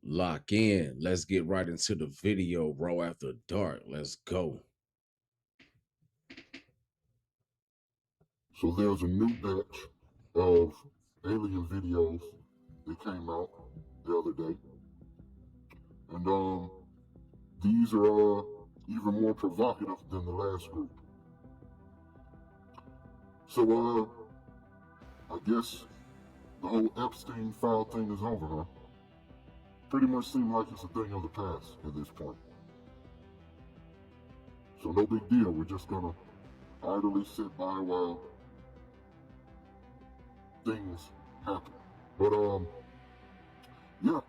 Lock in. Let's get right into the video, bro. After dark. Let's go. So there's a new batch of alien videos that came out the other day. And these are even more provocative than the last group. So I guess the whole Epstein file thing is over, huh? Pretty much seems like it's a thing of the past at this point. So no big deal, we're just gonna idly sit by while things happen. But yeah.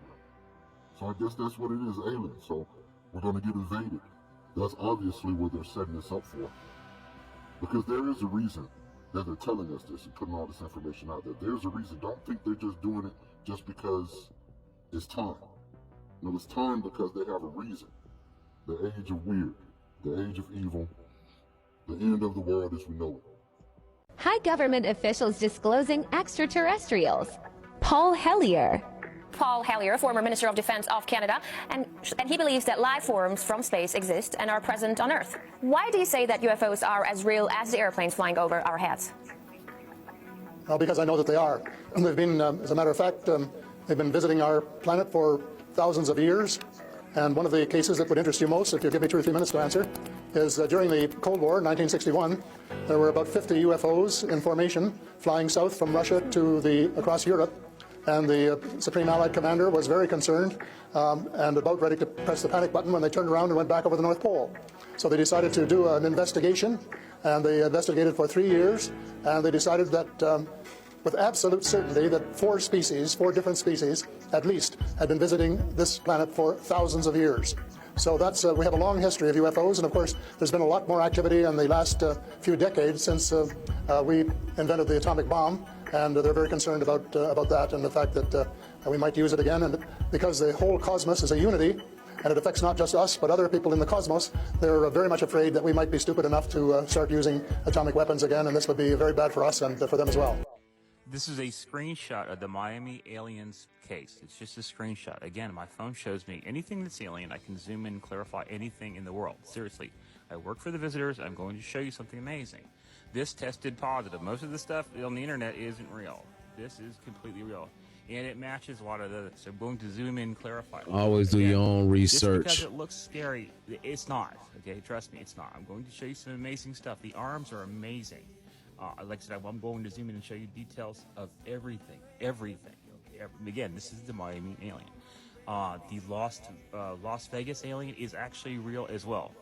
So I guess that's what it is, aliens. So we're gonna get invaded. That's obviously what they're setting us up for. Because there is a reason that they're telling us this and putting all this information out there. There's a reason. Don't think they're just doing it just because it's time. No, it's time because they have a reason. The age of weird, the age of evil, the end of the world as we know it. High government officials disclosing extraterrestrials. Paul Hellyer. Paul Hellyer, former Minister of Defense of Canada, and he believes that life forms from space exist and are present on Earth. Why do you say that UFOs are as real as the airplanes flying over our heads? Well, because I know that they are. And they've been, as a matter of fact, they've been visiting our planet for thousands of years. And one of the cases that would interest you most, if you give me 2 or 3 minutes to answer, is during the Cold War, 1961, there were about 50 UFOs in formation flying south from Russia to across Europe. And the Supreme Allied Commander was very concerned and about ready to press the panic button when they turned around and went back over the North Pole. So they decided to do an investigation, and they investigated for 3 years, and they decided that with absolute certainty that 4 different species at least, had been visiting this planet for thousands of years. So that's we have a long history of UFOs, and of course there's been a lot more activity in the last few decades since we invented the atomic bomb, and they're very concerned about that and the fact that we might use it again. And because the whole cosmos is a unity, and it affects not just us but other people in the cosmos, they're very much afraid that we might be stupid enough to start using atomic weapons again, and this would be very bad for us and for them as well. This is a screenshot of the Miami aliens case. It's just a screenshot. Again, my phone shows me anything that's alien. I can zoom in and clarify anything in the world. Seriously, I work for the visitors. I'm going to show you something amazing. This tested positive. Most of the stuff on the internet isn't real. This is completely real. And it matches a lot of the, so I'm going to zoom in and clarify. Always do your own research. Just because it looks scary, it's not. Okay, trust me, it's not. I'm going to show you some amazing stuff. The arms are amazing. Like I said, I'm going to zoom in and show you details of everything. Again, this is the Miami alien. The Las Vegas alien is actually real as well.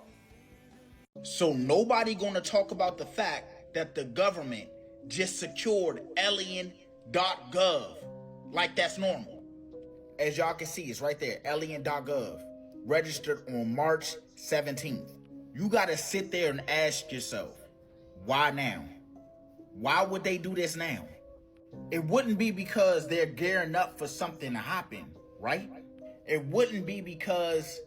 So nobody gonna talk about the fact that the government just secured alien.gov like that's normal. As y'all can see, it's right there, alien.gov, registered on March 17th. You gotta sit there and ask yourself, why now? Why would they do this now? It wouldn't be because they're gearing up for something to happen, right? It wouldn't be because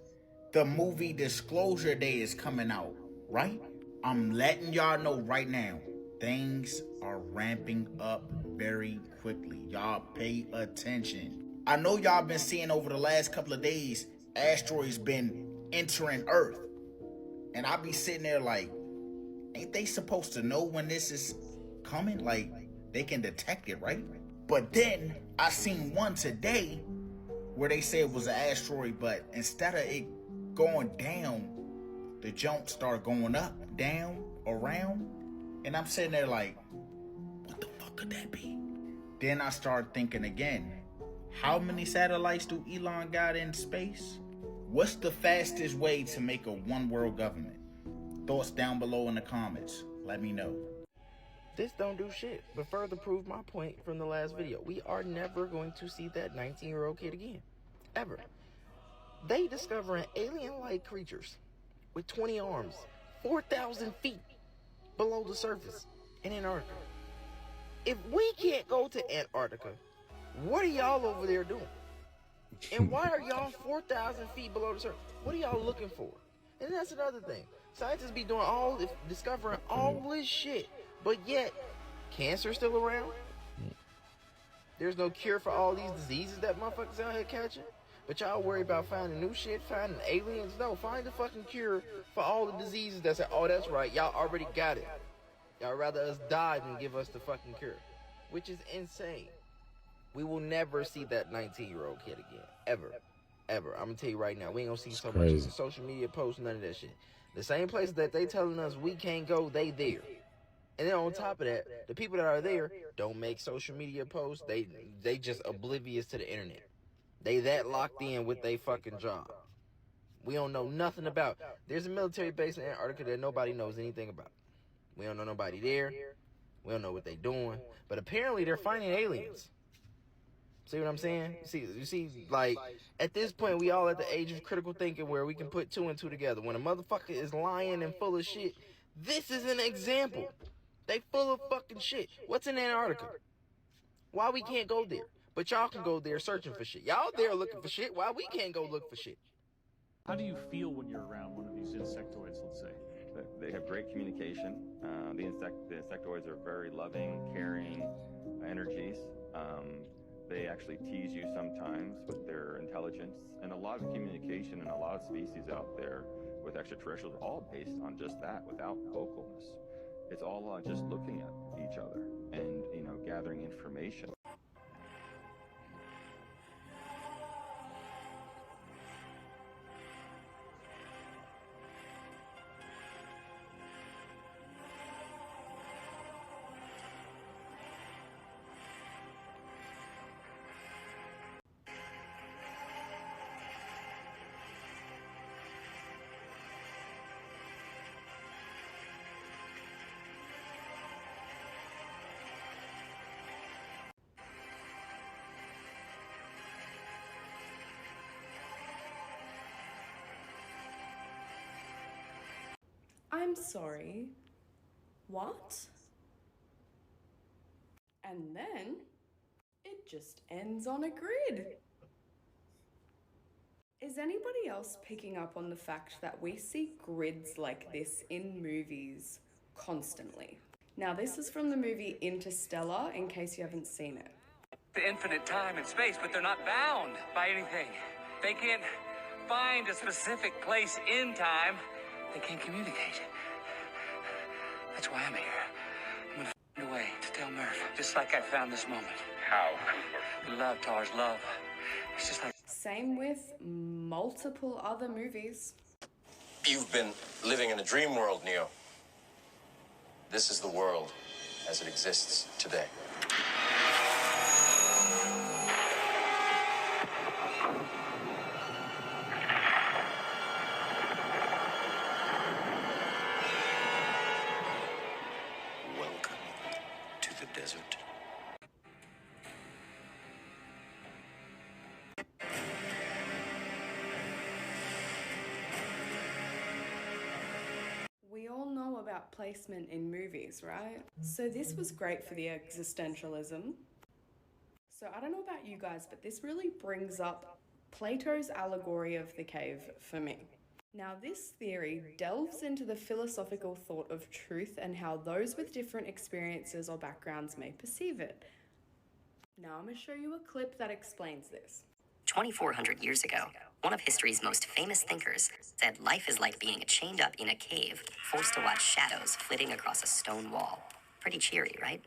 the movie Disclosure Day is coming out, right? I'm letting y'all know right now, things are ramping up very quickly. Y'all pay attention. I know y'all been seeing over the last couple of days, asteroids been entering Earth. And I be sitting there like, ain't they supposed to know when this is coming? Like, they can detect it, right? But then I seen one today where they said it was an asteroid, but instead of it going down, the jump started going up, down, around. And I'm sitting there like, what the fuck could that be? Then I started thinking again, how many satellites do Elon got in space? What's the fastest way to make a one world government? Thoughts down below in the comments. Let me know. This don't do shit, but further prove my point from the last video. We are never going to see that 19-year-old kid again. Ever. They discovering alien-like creatures with 20 arms, 4,000 feet below the surface in Antarctica. If we can't go to Antarctica, what are y'all over there doing? And why are y'all 4,000 feet below the surface? What are y'all looking for? And that's another thing. Scientists be doing all this, discovering all this shit, but yet, cancer's still around. There's no cure for all these diseases that motherfuckers out here catching. But y'all worry about finding new shit, finding aliens. No, find the fucking cure for all the diseases that say, oh, that's right, y'all already got it. Y'all rather us die than give us the fucking cure, which is insane. We will never see that 19-year-old kid again, ever. Ever. I'm gonna tell you right now, we ain't gonna see so much as a social media post, none of that shit. The same places that they telling us we can't go, they there. And then on top of that, the people that are there don't make social media posts. They just oblivious to the internet. They that locked in with their fucking job. We don't know nothing about. There's a military base in Antarctica that nobody knows anything about. We don't know nobody there. We don't know what they doing. But apparently they're finding aliens. See what I'm saying? You see, like, at this point, we all at the age of critical thinking where we can put two and two together. When a motherfucker is lying and full of shit, this is an example. They full of fucking shit. What's in Antarctica? Why we can't go there? But y'all can go there searching for shit. Y'all there looking for shit. Why we can't go look for shit? How do you feel when you're around one of these insectoids, let's say? They have great communication. The insectoids are very loving, caring energies. They actually tease you sometimes with their intelligence, and a lot of communication and a lot of species out there with extraterrestrials are all based on just that, without vocalness. It's all just looking at each other and, gathering information. I'm sorry. What? And then it just ends on a grid. Is anybody else picking up on the fact that we see grids like this in movies constantly? Now, this is from the movie Interstellar, in case you haven't seen it. The infinite time and space, but they're not bound by anything. They can't find a specific place in time. They can't communicate. That's why I'm here. I'm gonna find a way to tell Murph, just like I found this moment. How? Love, Tars, love. It's just like... Same with multiple other movies. You've been living in a dream world, Neo. This is the world as it exists today. Desert. We all know about placement in movies, right? So this was great for the existentialism. So I don't know about you guys, but this really brings up Plato's allegory of the cave for me. Now, this theory delves into the philosophical thought of truth and how those with different experiences or backgrounds may perceive it. Now, I'm going to show you a clip that explains this. 2,400 years ago, one of history's most famous thinkers said life is like being chained up in a cave, forced to watch shadows flitting across a stone wall. Pretty cheery, right?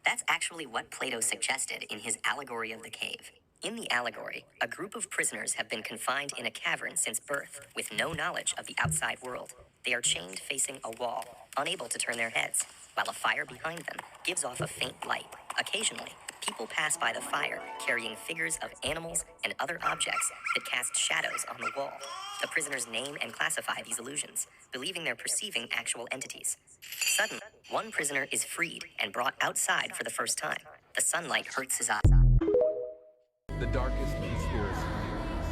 That's actually what Plato suggested in his allegory of the cave. In the allegory, a group of prisoners have been confined in a cavern since birth, with no knowledge of the outside world. They are chained facing a wall, unable to turn their heads, while a fire behind them gives off a faint light. Occasionally, people pass by the fire, carrying figures of animals and other objects that cast shadows on the wall. The prisoners name and classify these illusions, believing they're perceiving actual entities. Suddenly, one prisoner is freed and brought outside for the first time. The sunlight hurts his eyes. The darkest conspiracy theories.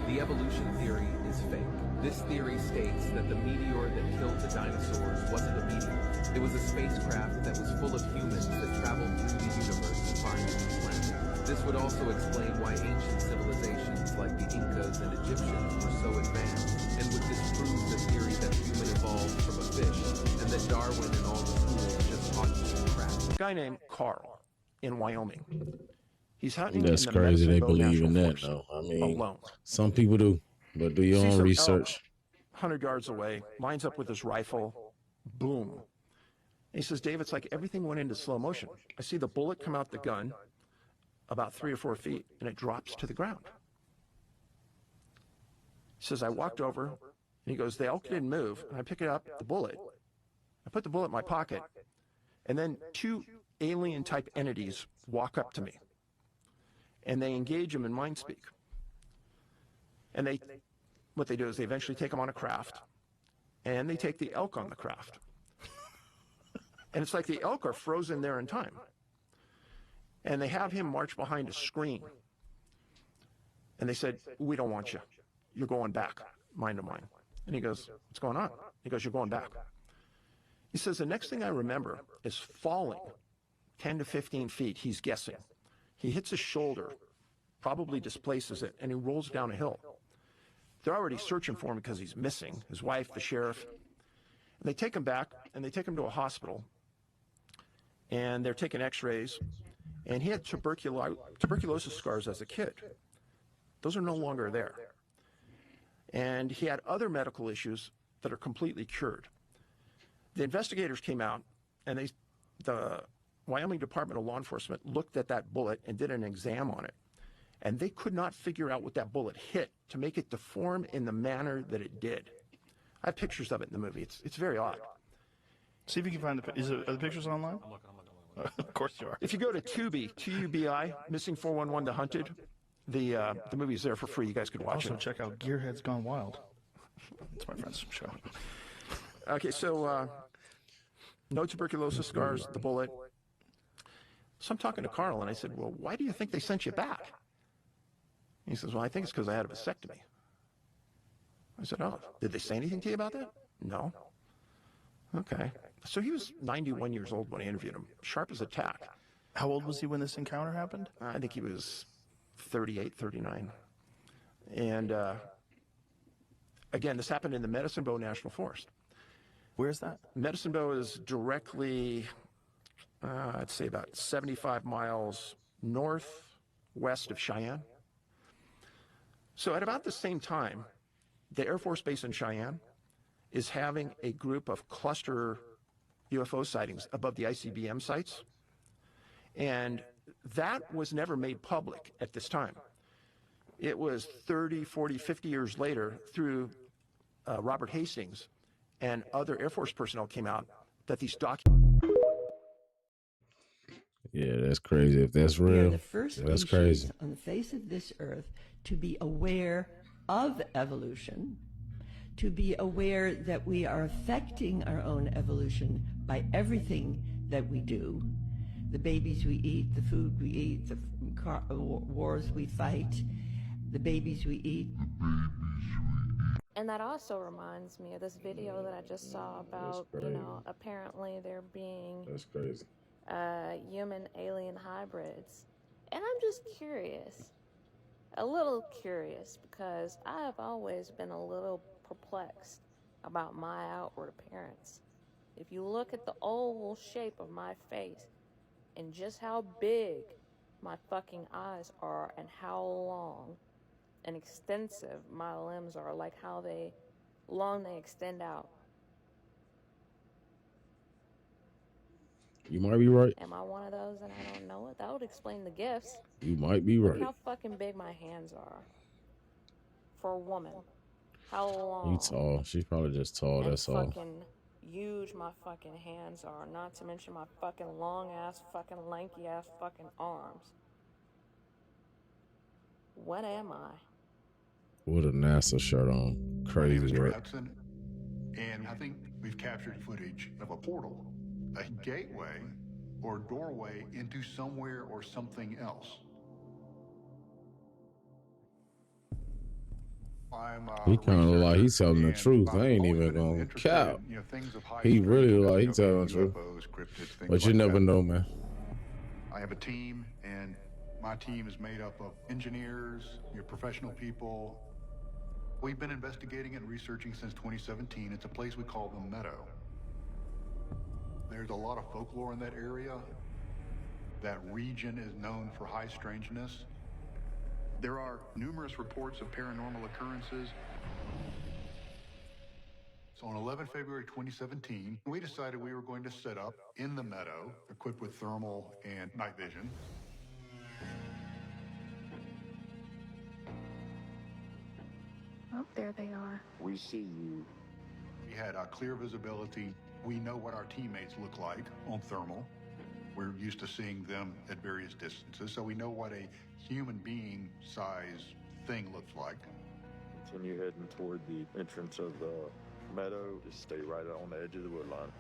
The evolution theory is fake. This theory states that the meteor that killed the dinosaurs wasn't a meteor. It was a spacecraft that was full of humans that traveled through the universe to find a new planet. This would also explain why ancient civilizations like the Incas and Egyptians were so advanced, and would disprove the theory that human evolved from a fish, and that Darwin and all the schools just taught you crap. A guy named Carl in Wyoming. He's hunting That's in the crazy. Medicine They Bow believe National in that, Forest though. I mean, alone. some people do, but do your Sees own an elk research. 100 yards away, lines up with his rifle, boom. And he says, Dave, it's like everything went into slow motion. I see the bullet come out the gun about 3 or 4 feet, and it drops to the ground. He says, I walked over, and he goes, the elk didn't move, and I pick it up, the bullet. I put the bullet in my pocket, and then 2 alien-type entities walk up to me, and they engage him in mind speak. And what they do is they eventually take him on a craft, and they take the elk on the craft. And it's like the elk are frozen there in time. And they have him march behind a screen. And they said, we don't want you. You're going back, mind to mind. And he goes, what's going on? He goes, you're going back. He says, the next thing I remember is falling 10 to 15 feet, he's guessing. He hits his shoulder, probably displaces it, and he rolls down a hill. They're already searching for him because he's missing, his wife, the sheriff. And they take him back, and they take him to a hospital. And they're taking x-rays. And he had tuberculosis scars as a kid. Those are no longer there. And he had other medical issues that are completely cured. The investigators came out, and the Wyoming Department of Law Enforcement looked at that bullet and did an exam on it. And they could not figure out what that bullet hit to make it deform in the manner that it did. I have pictures of it in the movie. It's very odd. See if you can find are the pictures online? I'm looking. Of course you are. If you go to Tubi, Tubi, Missing 411 The Hunted, the movie's there for free. You guys could watch Also, it. check out Gearhead's Gone Wild. It's my friend's show. Okay, so no tuberculosis scars, the bullet. So I'm talking to Carl, and I said, well, why do you think they sent you back? He says, well, I think it's because I had a vasectomy. I said, oh, did they say anything to you about that? No. Okay. So he was 91 years old when I interviewed him, sharp as a tack. How old was he when this encounter happened? I think he was 38, 39. And again, this happened in the Medicine Bow National Forest. Where's that? Medicine Bow is directly, I'd say about 75 miles northwest of Cheyenne. So at about the same time, the Air Force Base in Cheyenne is having a group of cluster UFO sightings above the ICBM sites. And that was never made public at this time. It was 30, 40, 50 years later through Robert Hastings and other Air Force personnel came out that these documents. Yeah, that's crazy. If that's We are real, the first that's species crazy. on the face of this earth to be aware of evolution, to be aware that we are affecting our own evolution by everything that we do. The babies we eat, the food we eat, the wars we fight, the babies we eat. And that also reminds me of this video that I just saw about, apparently there being That's crazy. human alien hybrids. And I'm just curious, a little curious, because I have always been a little perplexed about my outward appearance. If you look at the oval shape of my face and just how big my fucking eyes are and how long and extensive my limbs are, like how long they extend out. You might be right. Am I one of those and I don't know it? That would explain the gifts. You might be Look right. how fucking big my hands are. For a woman. How long? You tall. She's probably just tall. and That's all. fucking huge my fucking hands are. Not to mention my fucking long ass, fucking lanky ass fucking arms. What am I? With a NASA shirt on. Crazy, Mr. right? Hudson, and I think we've captured footage of a portal, a gateway or doorway into somewhere or something else. He kind of look like he's telling the truth. I ain't even gonna cap. He really look like he's telling the truth. But you never know, man. I have a team, and my team is made up of engineers, professional people. We've been investigating and researching since 2017. It's a place we call the Meadow. There's a lot of folklore in that area. That region is known for high strangeness. There are numerous reports of paranormal occurrences. So on 11 February 2017, we decided we were going to set up in the meadow, equipped with thermal and night vision. Oh, there they are. We see you. We had clear visibility. We know what our teammates look like on thermal. We're used to seeing them at various distances, so we know what a human being size thing looks like. Continue heading toward the entrance of the meadow. Just stay right on the edge of the wood line.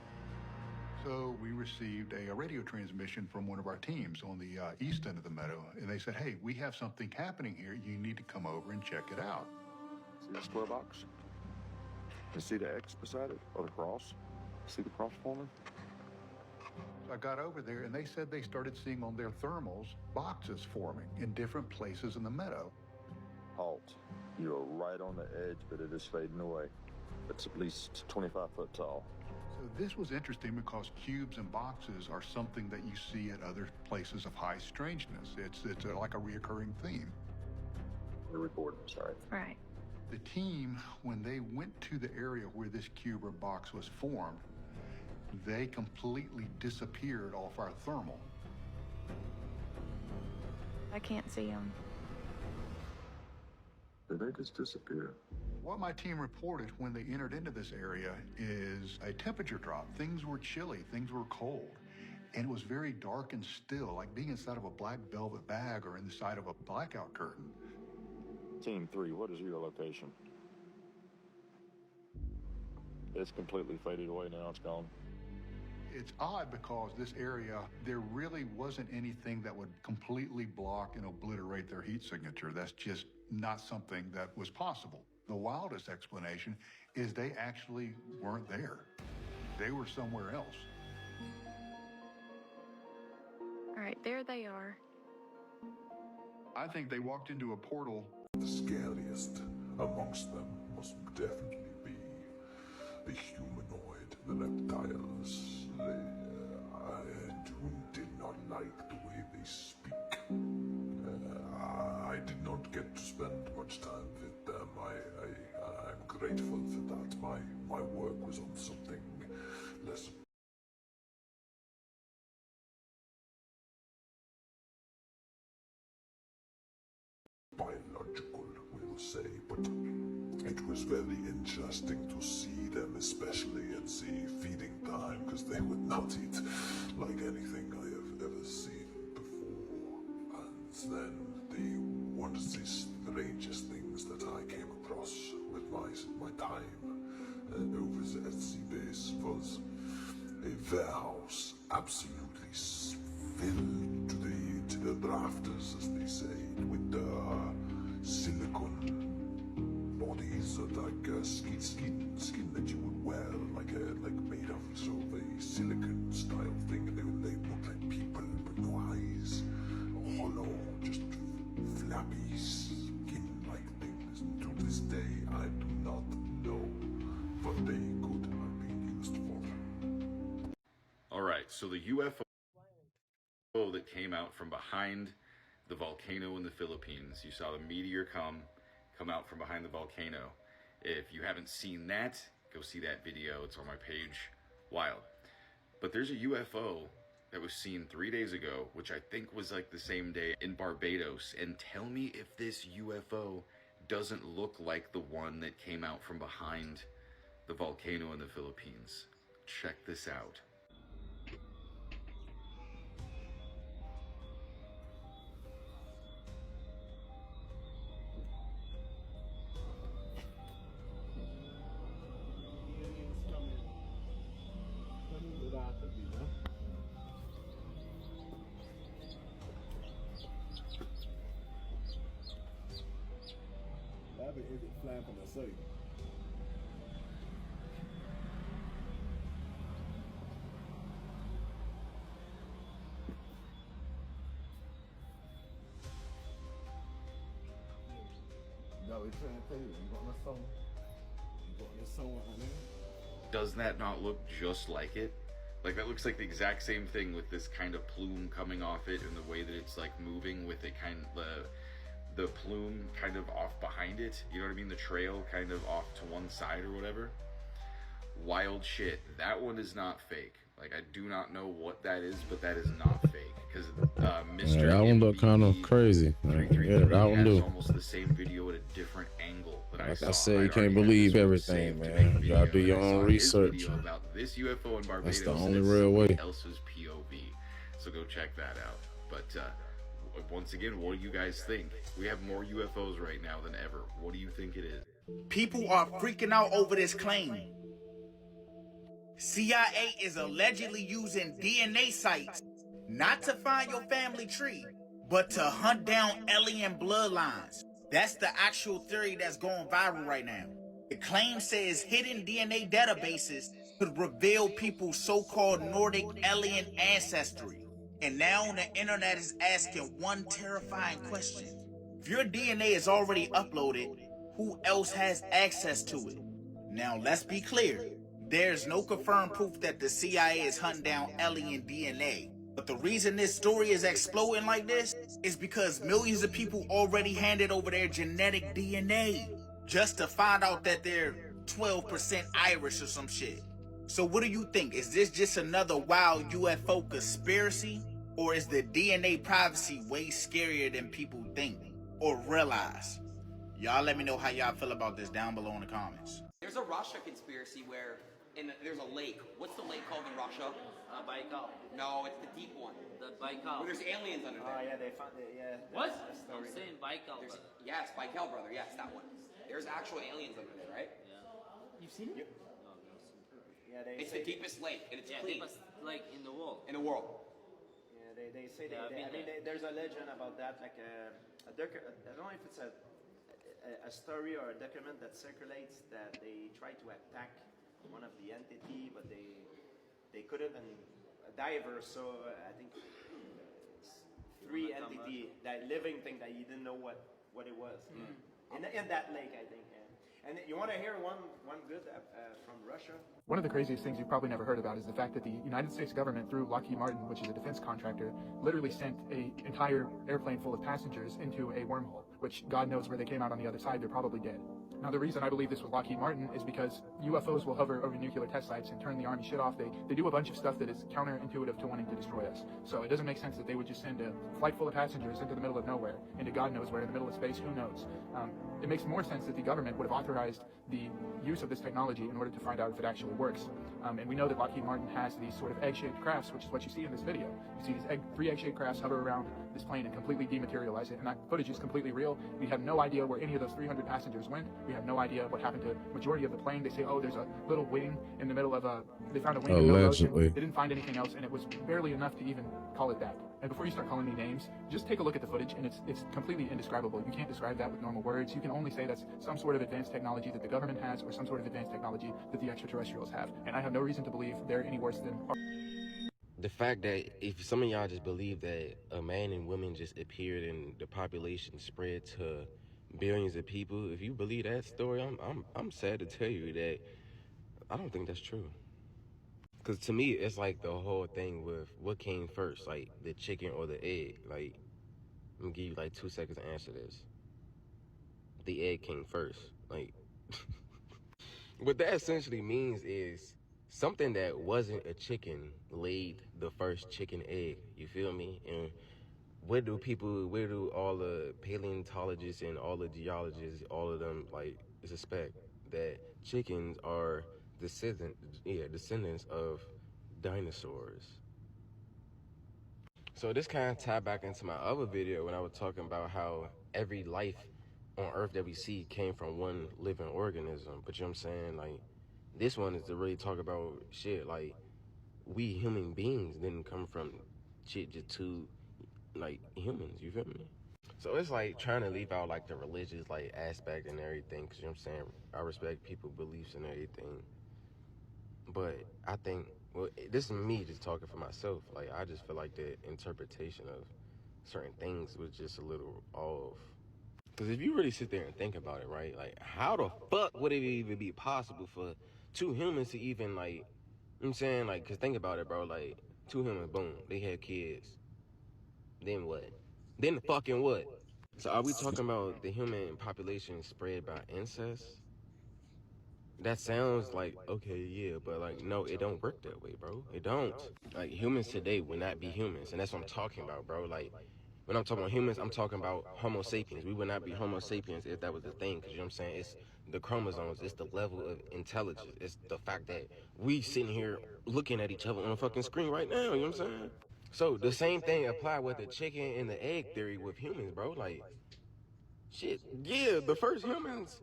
So we received a radio transmission from one of our teams on the east end of the meadow, and they said, hey, we have something happening here. You need to come over and check it out. See the square box? You see the X beside it, or the cross? See the cross forming? So I got over there, and they said they started seeing on their thermals boxes forming in different places in the meadow. Halt. You are right on the edge, but it is fading away. It's at least 25 foot tall. So this was interesting because cubes and boxes are something that you see at other places of high strangeness. It's like a reoccurring theme. We're recording, sorry. Right. The team, when they went to the area where this cube or box was formed, they completely disappeared off our thermal. I can't see them. Did they just disappear? What my team reported when they entered into this area is a temperature drop. Things were chilly, things were cold, and it was very dark and still, like being inside of a black velvet bag or inside of a blackout curtain. Team 3, what is your location? It's completely faded away now, it's gone. It's odd because this area, there really wasn't anything that would completely block and obliterate their heat signature. That's just not something that was possible. The wildest explanation is they actually weren't there. They were somewhere else. All right, there they are. I think they walked into a portal. The scariest amongst them must definitely be the humanoid, the reptiles. I did not like the way they speak. I did not get to spend much time with them. I'm grateful for that. My work was on something less biological, we'll say, but it was very interesting to see them, especially at the feeding time, because they would not eat like anything I have ever seen before. And then one of the strangest things that I came across with my time over at the base was a warehouse absolutely filled to the rafters, as they say, with silicone bodies, like skin that you would wear, like made of sort of a silicone style thing. They look like people with no eyes, hollow, just flappy skin-like things. And to this day, I do not know what they could have been used for. All right, so the UFO that came out from behind the volcano in the Philippines. You saw the meteor come out from behind the volcano. If you haven't seen that, go see that video. It's on my page. Wild. But there's a UFO that was seen 3 days ago, which I think was like the same day in Barbados. And tell me if this UFO doesn't look like the one that came out from behind the volcano in the Philippines. Check this out. Does that not look just like it? Like, that looks like the exact same thing with this kind of plume coming off it, and the way that it's like moving with it the plume kind of off behind it. You know what I mean? The trail kind of off to one side or whatever. Wild shit. That one is not fake. Like, I do not know what that is, but that is not fake. Because Mr. That one look kind of crazy. Yeah, that one has do. almost the same video at a different angle that I Like saw. I said, you I'd can't already had believe this one everything, saved to man. make You gotta do video, your and I own saw his research. video about this UFO in Barbados. That's the and only it's real somebody way. else's POV. So go check that out. But once again, what do you guys think? We have more UFOs right now than ever. What do you think it is? People are freaking out over this claim. CIA is allegedly using DNA sites not to find your family tree, but to hunt down alien bloodlines. That's the actual theory that's going viral right now. The claim says hidden DNA databases could reveal people's so-called Nordic alien ancestry. And now the internet is asking one terrifying question. If your DNA is already uploaded, who else has access to it? Now let's be clear. There's no confirmed proof that the CIA is hunting down alien DNA. But the reason this story is exploding like this is because millions of people already handed over their genetic DNA just to find out that they're 12% Irish or some shit. So what do you think? Is this just another wild UFO conspiracy? Or is the DNA privacy way scarier than people think or realize? Y'all let me know how y'all feel about this down below in the comments. There's a Russia conspiracy where there's a lake. What's the lake called in Russia? Baikal. No, it's the deep one. The Baikal. Where there's aliens under there. Oh yeah, they found it. Yeah. What? I'm saying Baikal. Yes, Baikal, brother. Yes, that one. There's actual aliens under there, right? Yeah. You've seen it? Yeah, it's the deepest lake, and it's clean. Deepest lake in the world. In the world. Yeah, they say there's a legend about that, like I don't know if it's a story or a document that circulates that they tried to attack one of the entity, but they couldn't, and a diver saw I think it's 3 entity, that living thing that you didn't know what it was in that lake, I think. And you want to hear one good from Russia? One of the craziest things you've probably never heard about is the fact that the United States government, through Lockheed Martin, which is a defense contractor, literally sent an entire airplane full of passengers into a wormhole, which God knows where they came out on the other side. They're probably dead. Now, the reason I believe this was Lockheed Martin is because UFOs will hover over nuclear test sites and turn the Army shit off. They do a bunch of stuff that is counterintuitive to wanting to destroy us. So it doesn't make sense that they would just send a flight full of passengers into the middle of nowhere, into God knows where, in the middle of space, who knows. It makes more sense that the government would have authorized the use of this technology in order to find out if it actually works. And we know that Lockheed Martin has these sort of egg-shaped crafts, which is what you see in this video. You see these 3 egg-shaped crafts hover around this plane and completely dematerialize it, and that footage is completely real. We have no idea where any of those 300 passengers went. We have no idea what happened to majority of the plane. They say, oh, there's a little wing in the middle of they found a wing in the ocean. They didn't find anything else, and it was barely enough to even call it that. And before you start calling me names, just take a look at the footage, and it's completely indescribable. You can't describe that with normal words. You can only say that's some sort of advanced technology that the government has, or some sort of advanced technology that the extraterrestrials have. And I have no reason to believe they're any worse than... The fact that if some of y'all just believe that a man and woman just appeared and the population spread to billions of people, if you believe that story, I'm sad to tell you that I don't think that's true. Because to me, it's like the whole thing with what came first, like the chicken or the egg. Like, I'm gonna give you like 2 seconds to answer this. The egg came first. Like, what that essentially means is something that wasn't a chicken laid the first chicken egg. You feel me? And where do all the paleontologists and all the geologists, all of them, like, suspect that chickens are descendants of dinosaurs? So this kind of tied back into my other video when I was talking about how every life on Earth that we see came from one living organism. But you know what I'm saying? Like, this one is to really talk about shit like we human beings didn't come from shit just to like humans, you feel me? So it's like trying to leave out like the religious like aspect and everything, because you know what I'm saying, I respect people's beliefs and everything, but I think, well, this is me just talking for myself, like I just feel like the interpretation of certain things was just a little off. Because if you really sit there and think about it, right, like how the fuck would it even be possible for 2 humans to even like I'm saying, like, cause think about it, bro. Like, two humans, boom, they had kids. Then what? Then fucking what? So are we talking about the human population spread by incest? That sounds like, okay, yeah, but like, no, it don't work that way, bro. It don't. Like, humans today would not be humans, and that's what I'm talking about, bro. Like, when I'm talking about humans, I'm talking about Homo sapiens. We would not be Homo sapiens if that was the thing, because you know what I'm saying? It's the chromosomes, it's the level of intelligence, it's the fact that we sitting here looking at each other on a fucking screen right now, you know what I'm saying? So the same thing apply with the chicken and the egg theory with humans, bro. Like, shit, yeah, the first humans,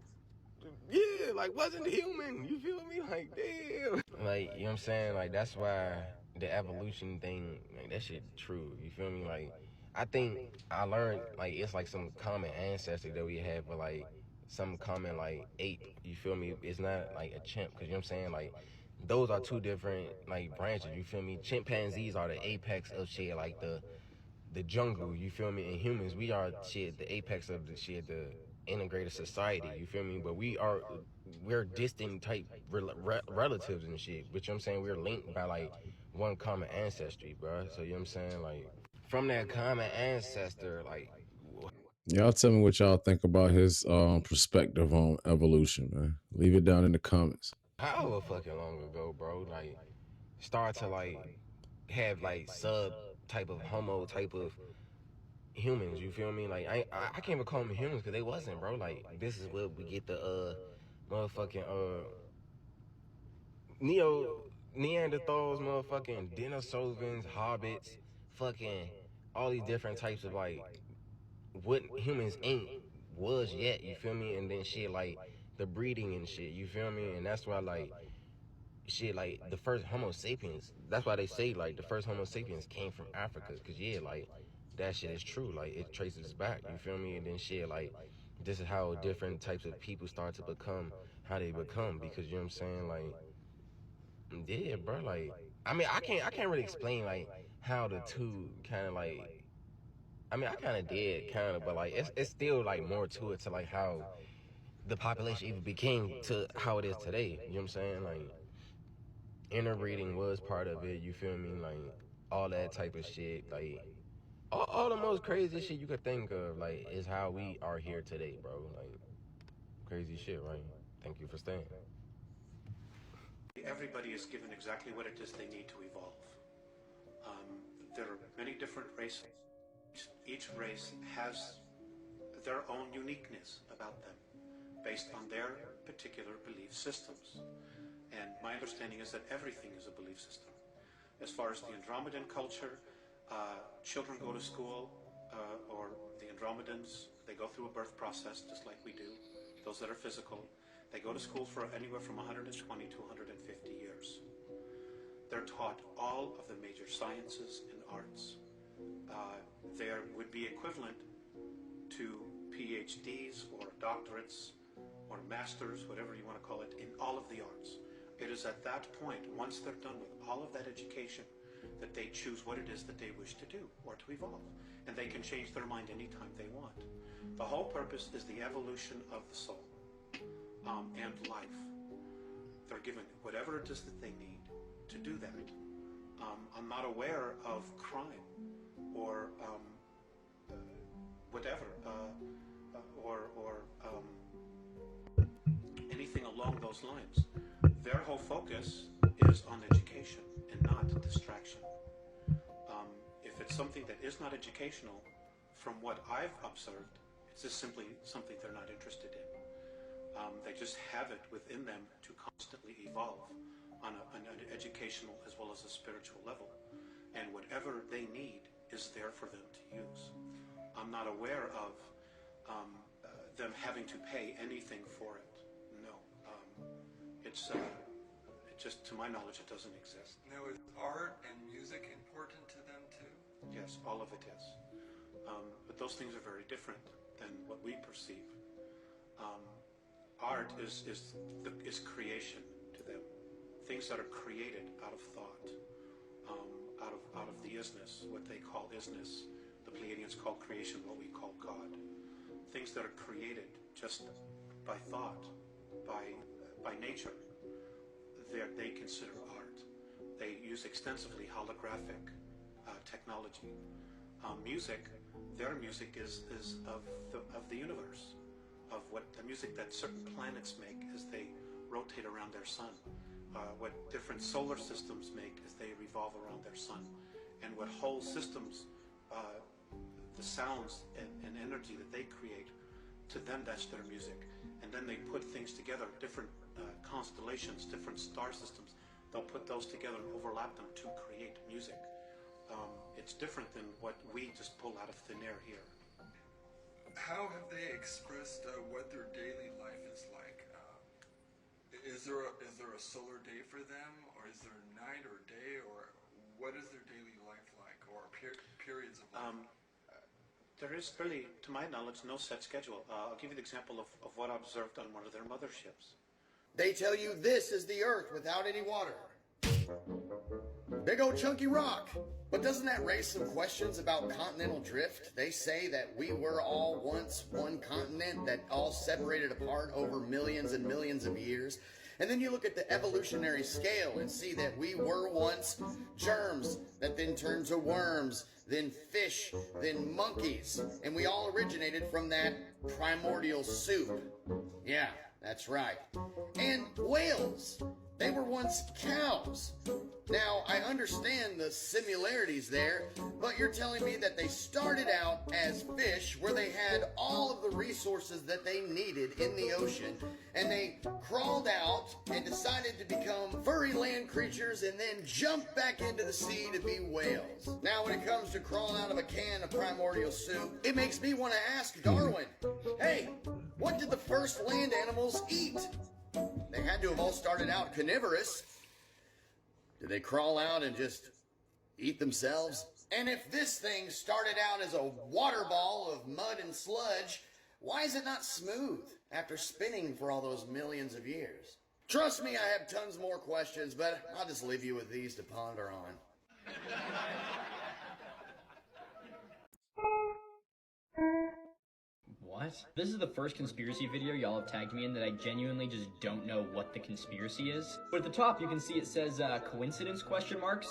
yeah, like, wasn't human, you feel me? Like, damn. Like, you know what I'm saying? Like, that's why the evolution thing, like, that shit true, you feel me? Like, I think I learned, like, it's like some common ancestry that we have, but like, some common, like, ape, you feel me? It's not like a chimp, because you know what I'm saying? Like, those are two different, like, branches, you feel me? Chimpanzees are the apex of shit, like, the jungle, you feel me? And humans, we are shit, the apex of the shit, the integrated society, you feel me? But we're distant type relatives and shit. But you know what I'm saying? We're linked by like one common ancestry, bro. So you know what I'm saying? Like from that common ancestor, like Y'all tell me what y'all think about his perspective on evolution, man. Leave it down in the comments. however fucking long ago, bro, like start to like have like sub type of homo type of humans, you feel me? Like I can't even call them humans because they wasn't, bro. Like this is where we get the motherfucking neo Neanderthals, motherfucking Denisovans, hobbits, fucking all these different types of like what humans ain't was yet, you feel me? And then shit like the breeding and shit, you feel me? And that's why like shit like the first Homo sapiens, that's why they say like the first Homo sapiens came from Africa, cause yeah, like that shit is true, like it traces back, you feel me? And then shit like this is how different types of people start to become how they become, because you know what I'm saying, like yeah, bro, like I can't really explain like how the two kind of like I mean I kind of did kind of, but like it's still like more to it to like how the population even became to how it is today, you know what I'm saying? Like interbreeding was part of it, you feel me? Like all that type of shit, like all the most crazy shit you could think of, like is how we are here today, bro. Like crazy shit, right? Thank you for staying. Everybody is given exactly what it is they need to evolve. There are many different races. Each race has their own uniqueness about them based on their particular belief systems. And my understanding is that everything is a belief system. As far as the Andromedan culture, children go to school, or the Andromedans, they go through a birth process just like we do, those that are physical. They go to school for anywhere from 120 to 150 years. They're taught all of the major sciences and arts. There would be equivalent to PhDs or doctorates or masters, whatever you want to call it, in all of the arts. It is at that point, once they're done with all of that education, that they choose what it is that they wish to do or to evolve. And they can change their mind anytime they want. The whole purpose is the evolution of the soul and life. They're given whatever it is that they need to do that. I'm not aware of crime or whatever, or anything along those lines. Their whole focus is on education and not distraction. If it's something that is not educational, from what I've observed, it's just simply something they're not interested in. They just have it within them to constantly evolve on an educational as well as a spiritual level. And whatever they need is there for them to use. I'm not aware of them having to pay anything for it. No. It's just, to my knowledge, it doesn't exist. Now, is art and music important to them too? Yes, all of it is. But those things are very different than what we perceive. Art is creation to them. Things that are created out of thought, out of the isness, what they call isness. The Pleiadians call creation what we call God. Things that are created just by thought, by nature, they consider art. they use extensively holographic technology. Music, their music is of the universe, of what the music that certain planets make as they rotate around their sun, what different solar systems make as they revolve around their sun, and what whole systems, the sounds and energy that they create, to them that's their music. And then they put things together, different constellations, different star systems. They'll put those together and overlap them to create music. It's different than what we just pull out of thin air here. How have they expressed what their daily life is like? Is there a solar day for them, or is there night or day, or what is their daily life like, or periods of life? There is really, to my knowledge, no set schedule. I'll give you the example of what I observed on one of their motherships. They tell you this is the Earth without any water. Big old chunky rock. But doesn't that raise some questions about continental drift? They say that we were all once one continent that all separated apart over millions and millions of years. And then you look at the evolutionary scale and see that we were once germs that then turned to worms, then fish, then monkeys. And we all originated from that primordial soup. Yeah, that's right. And whales. They were once cows. Now, I understand the similarities there, but you're telling me that they started out as fish where they had all of the resources that they needed in the ocean, and they crawled out and decided to become furry land creatures and then jump back into the sea to be whales. Now, when it comes to crawling out of a can of primordial soup, it makes me want to ask Darwin, hey, what did the first land animals eat? They had to have all started out carnivorous. Did they crawl out and just eat themselves? And if this thing started out as a water ball of mud and sludge, why is it not smooth after spinning for all those millions of years? Trust me, I have tons more questions, but I'll just leave you with these to ponder on. What? This is the first conspiracy video y'all have tagged me in that I genuinely just don't know what the conspiracy is. But at the top you can see it says coincidence ?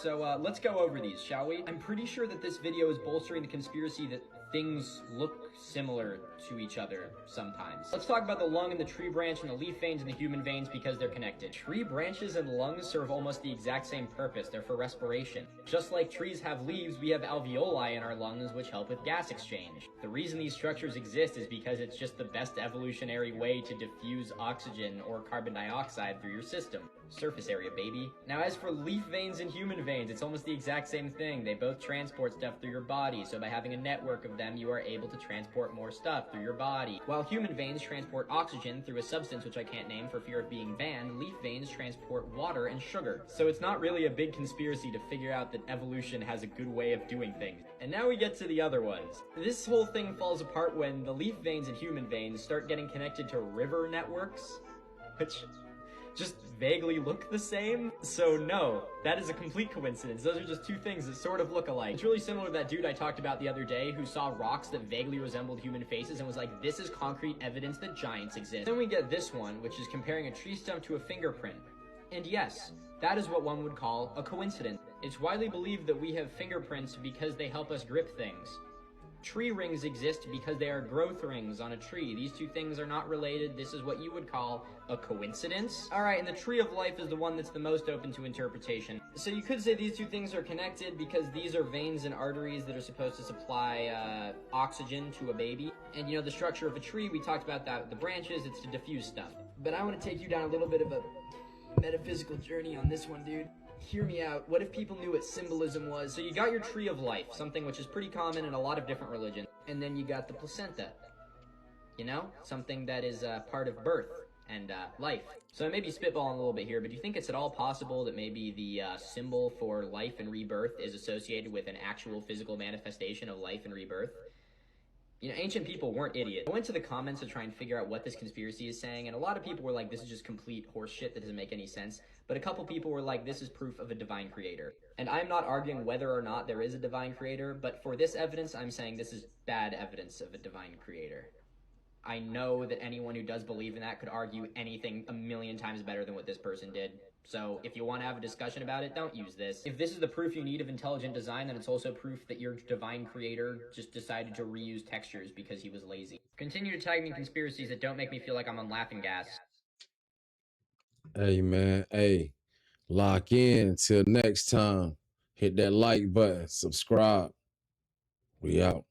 So let's go over these, shall we? I'm pretty sure that this video is bolstering the conspiracy that things look similar to each other sometimes. Let's talk about the lung and the tree branch and the leaf veins and the human veins because they're connected. Tree branches and lungs serve almost the exact same purpose. They're for respiration. Just like trees have leaves, we have alveoli in our lungs which help with gas exchange. The reason these structures exist is because it's just the best evolutionary way to diffuse oxygen or carbon dioxide through your system. Surface area, baby. Now as for leaf veins and human veins, it's almost the exact same thing. They both transport stuff through your body, so by having a network of them, you are able to transport more stuff through your body. While human veins transport oxygen through a substance which I can't name for fear of being banned, leaf veins transport water and sugar. So it's not really a big conspiracy to figure out that evolution has a good way of doing things. And now we get to the other ones. This whole thing falls apart when the leaf veins and human veins start getting connected to river networks, which just vaguely look the same. So no, that is a complete coincidence. Those are just two things that sort of look alike. It's really similar to that dude I talked about the other day who saw rocks that vaguely resembled human faces and was like, this is concrete evidence that giants exist. Then we get this one, which is comparing a tree stump to a fingerprint. And yes, that is what one would call a coincidence. It's widely believed that we have fingerprints because they help us grip things. Tree rings exist because they are growth rings on a tree. These two things are not related. This is what you would call a coincidence. Alright, and the tree of life is the one that's the most open to interpretation. So you could say these two things are connected because these are veins and arteries that are supposed to supply oxygen to a baby. And you know, the structure of a tree, we talked about that with the branches, it's to diffuse stuff. But I want to take you down a little bit of a metaphysical journey on this one, dude. Hear me out. What if people knew what symbolism was? So you got your tree of life, something which is pretty common in a lot of different religions. And then you got the placenta. You know? Something that is part of birth and life. So I may be spitballing a little bit here, but do you think it's at all possible that maybe the symbol for life and rebirth is associated with an actual physical manifestation of life and rebirth? You know, ancient people weren't idiots. I went to the comments to try and figure out what this conspiracy is saying, and a lot of people were like, this is just complete horse shit that doesn't make any sense. But a couple people were like, this is proof of a divine creator. And I'm not arguing whether or not there is a divine creator, but for this evidence, I'm saying this is bad evidence of a divine creator. I know that anyone who does believe in that could argue anything a million times better than what this person did. So if you want to have a discussion about it, don't use this. If this is the proof you need of intelligent design, then it's also proof that your divine creator just decided to reuse textures because he was lazy. Continue to tag me in conspiracies that don't make me feel like I'm on laughing gas. Hey, man. Hey, lock in. Till next time. Hit that like button. Subscribe. We out.